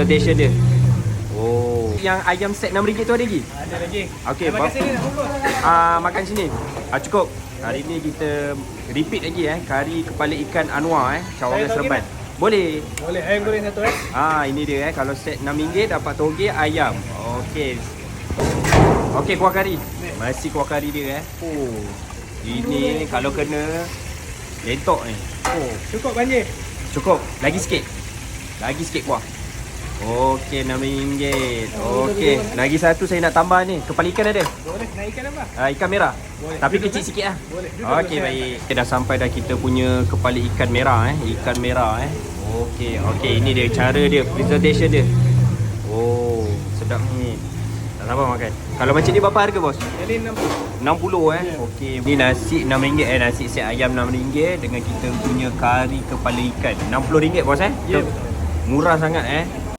Presentation dia. Oh, yang ayam set RM6 tu ada lagi? Ada lagi. Okey, Makan sini nak bungkus. makan sini. Cukup. Hari ni kita repeat lagi kari kepala ikan Anwar cawangan Saya Seremban. toge Boleh. Boleh, ayam goreng satu Ini dia kalau set RM6 dapat toge ayam. Okey. Okey, kuah kari. Masih kuah kari dia Oh. Ini kalau kena lentok ni. Oh, Cukup banjir. cukup. Lagi sikit. Lagi sikit kuah. Okey, RM6. Okey, lagi satu saya nak tambah ni. Kepala ikan ada? Boleh, nak ikan apa? Ikan merah. Boleh. Tapi Duduk kecil kan? sikit lah. Boleh. Duduk Okey, dulu, baik. Kita dah sampai dah kita punya kepala ikan merah Ikan merah Okey, okey, ini dia cara dia, presentation dia. Oh, sedap ni. Tak sabar makan. Kalau macam ni berapa harga bos? Jadi 60. 60 Okey, ni nasi RM6 nasi set ayam RM6 dengan kita punya kari kepala ikan. RM60 bos Ya, betul. Murah sangat